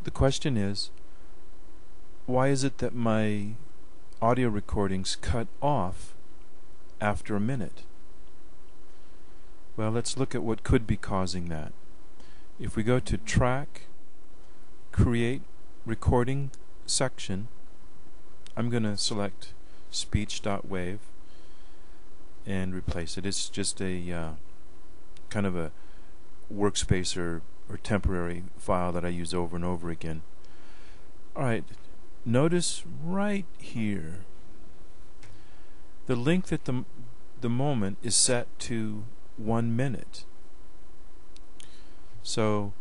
the question is, why is it that my audio recordings cut off after a minute? Well, let's look at what could be causing that. If we go to Track, Create Recording section, I'm going to select speech.wave and replace it. It's just a kind of a workspace or temporary file that I use over and over again. Alright, notice right here the length at the moment is set to 1 minute. So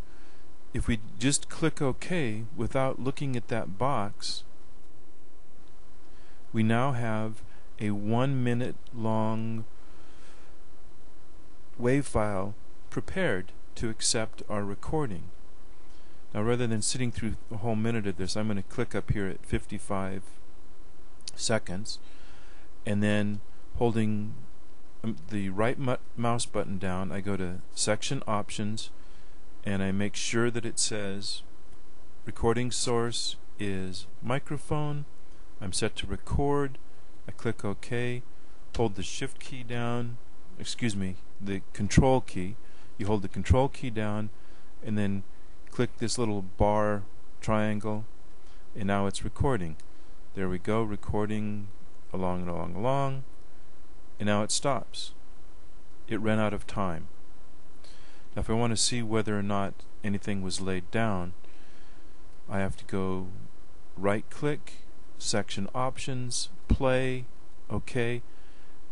if we just click OK without looking at that box, we now have a 1 minute long WAV file prepared to accept our recording. Now, rather than sitting through a whole minute of this, I'm going to click up here at 55 seconds, and then holding the right mouse button down, I go to Section Options, and I make sure that it says recording source is microphone. I'm set to record. I click OK, hold the Shift key down, the Control key. You hold the Control key down and then click this little bar triangle, and now it's recording. There we go, recording along and along and along, and now it stops. It ran out of time. Now if I want to see whether or not anything was laid down, I have to go right click, Section Options, Play, OK,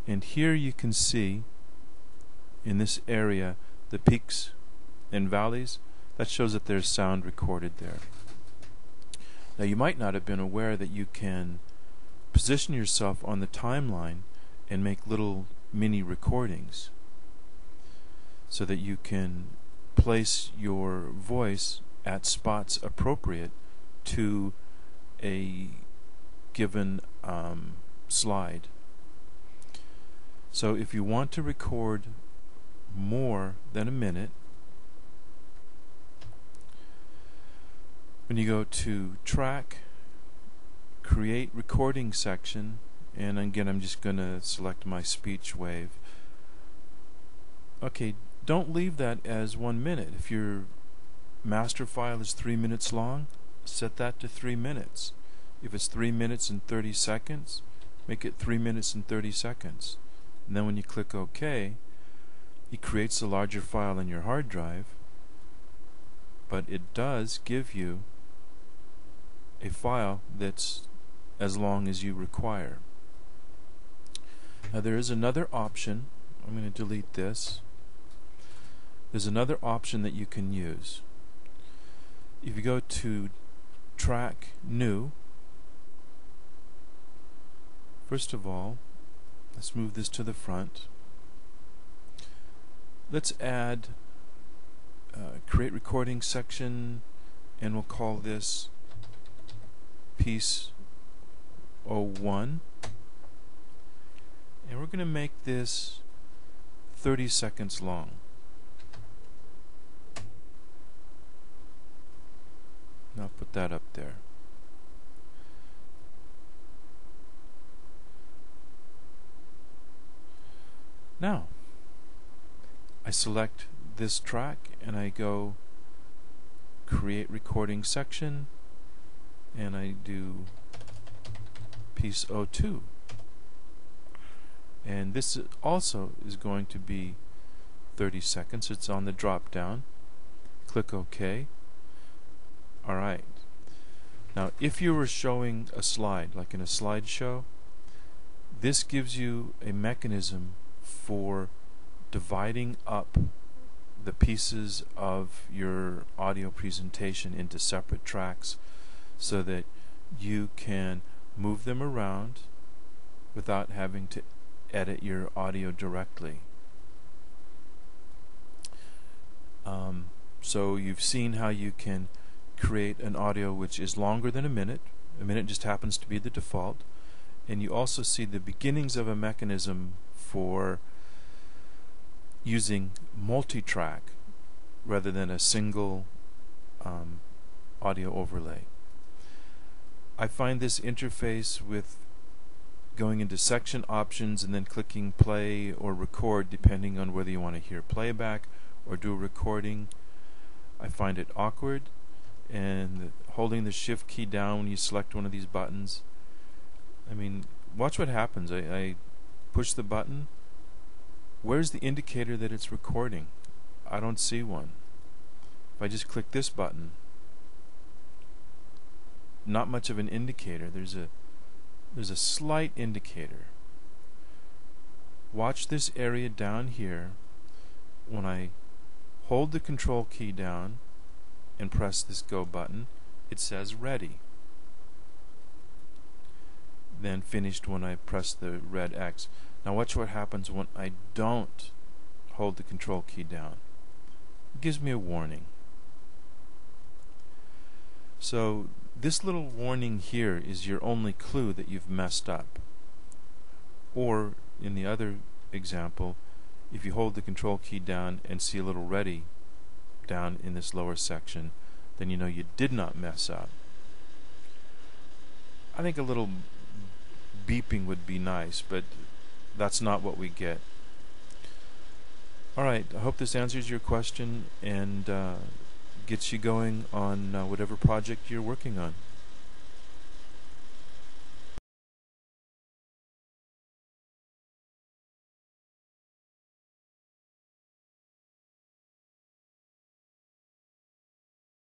and here you can see in this area the peaks and valleys. That shows that there's sound recorded there. Now you might not have been aware that you can position yourself on the timeline and make little mini recordings so that you can place your voice at spots appropriate to a given slide. So if you want to record more than a minute, when you go to Track, Create Recording section, and again I'm just going to select my speech wave. Okay, don't leave that as 1 minute. If your master file is 3 minutes long, set that to 3 minutes. If it's 3 minutes and 30 seconds, make it 3 minutes and 30 seconds. And then when you click OK, it creates a larger file in your hard drive, but it does give you a file that's as long as you require. Now there is another option. I'm going to delete this. There's another option that you can use. If you go to Track, New, first of all, let's move this to the front. Let's add Create Recording section, and we'll call this Piece 01. And we're going to make this 30 seconds long. Now put that up there. Now I select this track and I go Create Recording section, and I do Piece 02. And this also is going to be 30 seconds. It's on the drop down. Click OK. Alright. Now if you were showing a slide, like in a slideshow, this gives you a mechanism for dividing up the pieces of your audio presentation into separate tracks so that you can move them around without having to edit your audio directly. So you've seen how you can create an audio which is longer than a minute. A minute just happens to be the default. And you also see the beginnings of a mechanism for using multi-track rather than a single audio overlay. I find this interface with going into section options and then clicking play or record depending on whether you want to hear playback or do a recording. I find it awkward, and holding the shift key down when you select one of these buttons, I mean, watch what happens. I push the button. Where's the indicator that it's recording? I don't see one. If I just click this button, not much of an indicator. There's a slight indicator. Watch this area down here. When I hold the control key down and press this go button, it says ready. Then finished when I press the red X. Now watch what happens when I don't hold the control key down. It gives me a warning. So this little warning here is your only clue that you've messed up. Or in the other example, if you hold the control key down and see a little ready down in this lower section, then you know you did not mess up. I think a little beeping would be nice, but that's not what we get. Alright, I hope this answers your question and gets you going on whatever project you're working on.